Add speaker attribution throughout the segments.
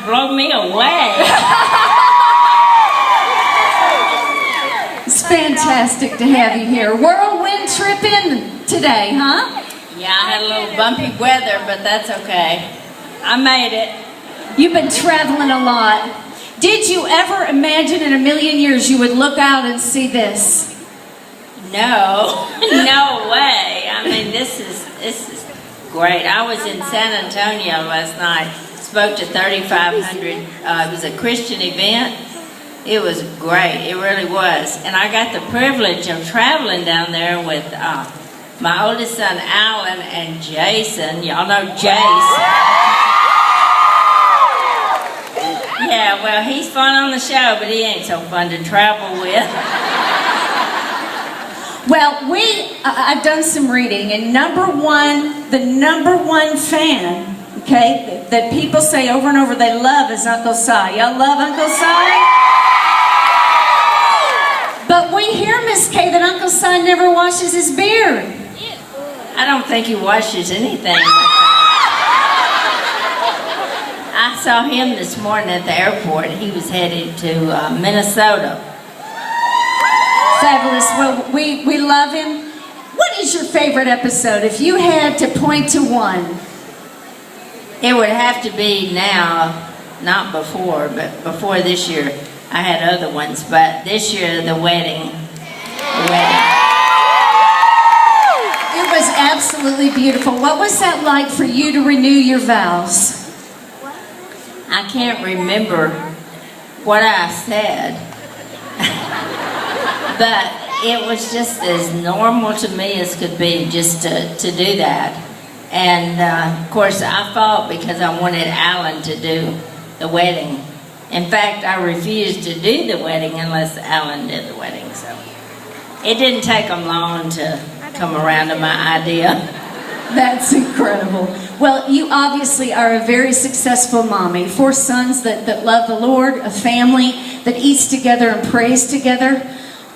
Speaker 1: blow me away.
Speaker 2: It's fantastic to have you here. Whirlwind tripping today, huh?
Speaker 1: Yeah, I had a little bumpy weather, but that's okay. I made it.
Speaker 2: You've been traveling a lot. Did you ever imagine in a million years you would look out and see this?
Speaker 1: No, no way. I mean, this is great. I was in San Antonio last night. Spoke to 3,500. It was a Christian event. It was great. It really was. And I got the privilege of traveling down there with my oldest son, Alan, and Jason. Y'all know Jace. Yeah, well, he's fun on the show, but he ain't so fun to travel with.
Speaker 2: Well, I've done some reading, and the number one fan, okay, that people say over and over they love is Uncle Si. Y'all love Uncle Si? But we hear, Miss Kay, that Uncle Si never washes his beard.
Speaker 1: I don't think he washes anything. I saw him this morning at the airport. He was headed to Minnesota.
Speaker 2: Fabulous. Well, we love him. What is your favorite episode? If you had to point to one.
Speaker 1: It would have to be now, not before, but before this year. I had other ones, but this year, the wedding.
Speaker 2: It was absolutely beautiful. What was that like for you to renew your vows?
Speaker 1: I can't remember what I said. But it was just as normal to me as could be just to do that. And of course I fought because I wanted Alan to do the wedding. In fact, I refused to do the wedding unless Alan did the wedding. So it didn't take them long to come around to my idea.
Speaker 2: That's incredible. Well, you obviously are a very successful mommy. 4 sons that love the Lord, a family that eats together and prays together.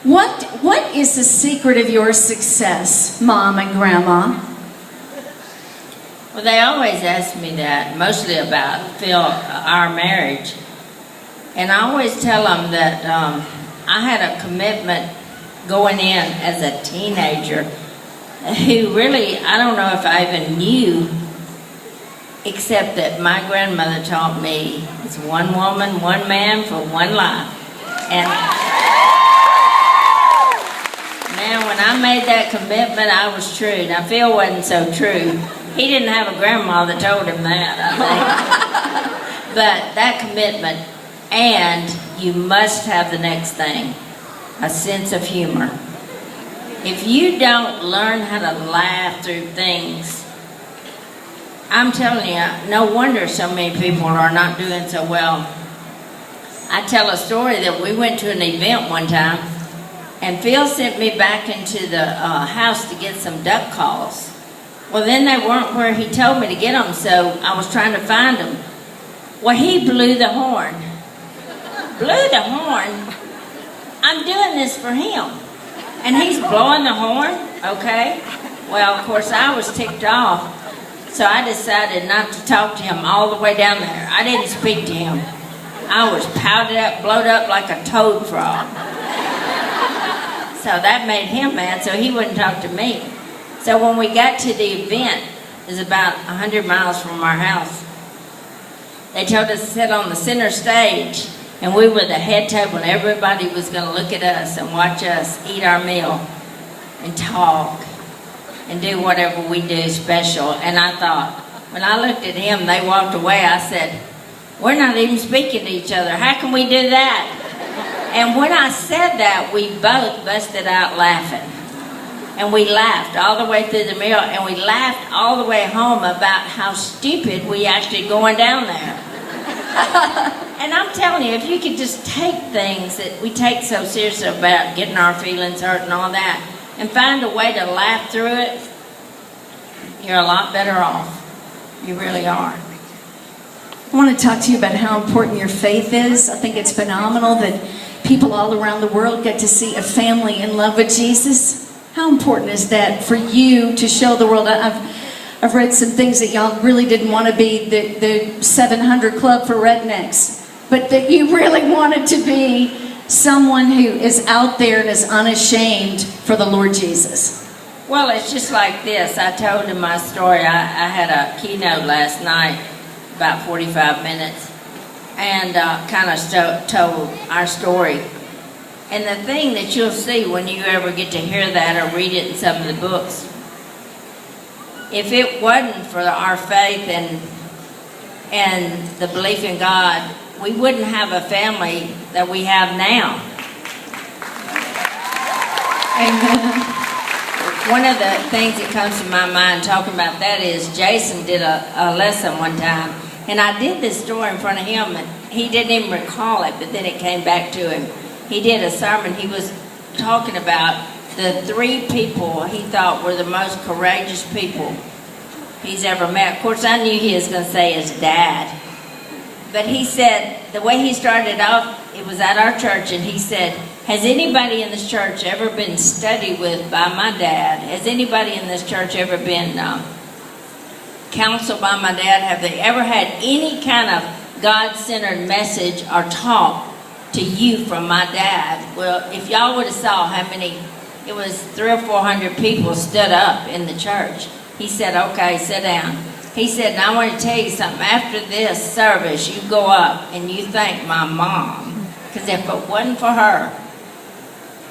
Speaker 2: What is the secret of your success, Mom and Grandma?
Speaker 1: Well, they always ask me that, mostly about Phil, our marriage. And I always tell them that I had a commitment going in as a teenager who really, I don't know if I even knew, except that my grandmother taught me it's one woman, one man for one life. And man, when I made that commitment, I was true. Now, Phil wasn't so true. He didn't have a grandma that told him that, I think. But that commitment, and you must have the next thing, a sense of humor. If you don't learn how to laugh through things, I'm telling you, no wonder so many people are not doing so well. I tell a story that we went to an event one time, and Phil sent me back into the house to get some duck calls. Well, then they weren't where he told me to get them, so I was trying to find them. Well, he blew the horn. Blew the horn? I'm doing this for him. And he's blowing the horn, okay? Well, of course, I was ticked off, so I decided not to talk to him all the way down there. I didn't speak to him. I was powdered up, blowed up like a toad frog. So that made him mad, so he wouldn't talk to me. So when we got to the event, it was about 100 miles from our house, they told us to sit on the center stage, and we were the head table, and everybody was going to look at us and watch us eat our meal and talk and do whatever we do special. And I thought, when I looked at him, they walked away, I said, we're not even speaking to each other. How can we do that? And when I said that, we both busted out laughing. And we laughed all the way through the meal, and we laughed all the way home about how stupid we actually going down there. And I'm telling you, if you could just take things that we take so seriously about getting our feelings hurt and all that, and find a way to laugh through it, you're a lot better off. You really are.
Speaker 2: I want to talk to you about how important your faith is. I think it's phenomenal that people all around the world get to see a family in love with Jesus. How important is that for you to show the world? I've read some things that y'all really didn't want to be the 700 Club for rednecks, but that you really wanted to be someone who is out there and is unashamed for the Lord Jesus.
Speaker 1: Well, it's just like this. I told him my story. I had a keynote last night, about 45 minutes, and kind of told our story. And the thing that you'll see when you ever get to hear that or read it in some of the books, if it wasn't for our faith and the belief in God, we wouldn't have a family that we have now.
Speaker 2: Amen.
Speaker 1: One of the things that comes to my mind talking about that is Jason did a lesson one time, and I did this story in front of him, and he didn't even recall it, but then it came back to him. He did a sermon. He was talking about the 3 people he thought were the most courageous people he's ever met. Of course, I knew he was going to say his dad, but he said the way he started off, it was at our church, and he said, has anybody in this church ever been studied with by my dad? Has anybody in this church ever been counseled by my dad? Have they ever had any kind of God-centered message or talk to you from my dad? Well, if y'all would have saw how many, it was 300 or 400 people stood up in the church. He said, okay, sit down. He said, now I want to tell you something. After this service, you go up and you thank my mom. Because if it wasn't for her,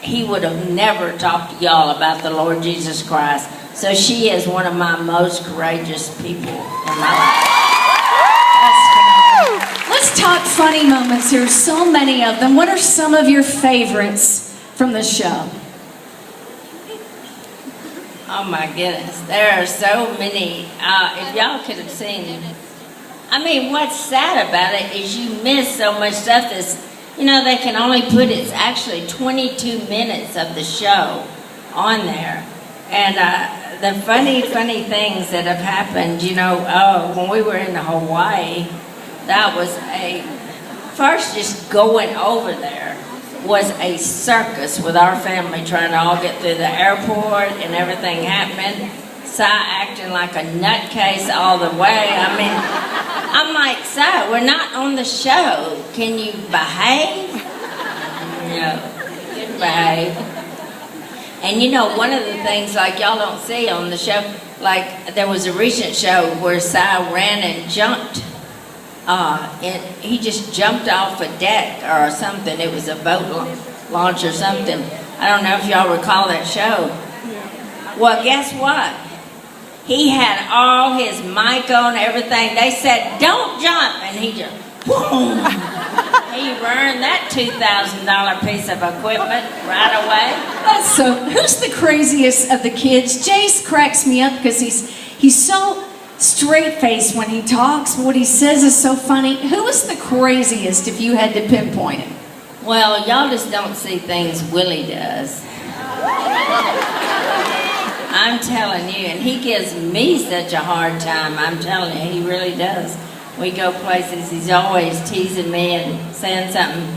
Speaker 1: he would have never talked to y'all about the Lord Jesus Christ. So she is one of my most courageous people in my life.
Speaker 2: Let's talk funny moments. There's so many of them. What are some of your favorites from the show?
Speaker 1: Oh my goodness, there are so many. If y'all could have seen, I mean, what's sad about it is you miss so much stuff that's, you know, they can only put, it's actually 22 minutes of the show on there. And the funny things that have happened, you know, when we were in Hawaii, that was first just going over there was a circus with our family trying to all get through the airport and everything happening. Si acting like a nutcase all the way. I mean, I'm like, Si, we're not on the show. Can you behave? No, you behave. And you know, one of the things like y'all don't see on the show, like there was a recent show where Si ran and jumped. He just jumped off a deck or something. It was a boat launch or something. I don't know if y'all recall that show. Well, guess what? He had all his mic on, everything. They said, don't jump. And he just, boom. He earned that $2,000 piece of equipment right away.
Speaker 2: So, who's the craziest of the kids? Jace cracks me up because he's so straight-faced when he talks. What he says is so funny. Who is the craziest if you had to pinpoint him?
Speaker 1: Well, y'all just don't see things Willie does. I'm telling you, and he gives me such a hard time. I'm telling you, he really does. We go places, he's always teasing me and saying something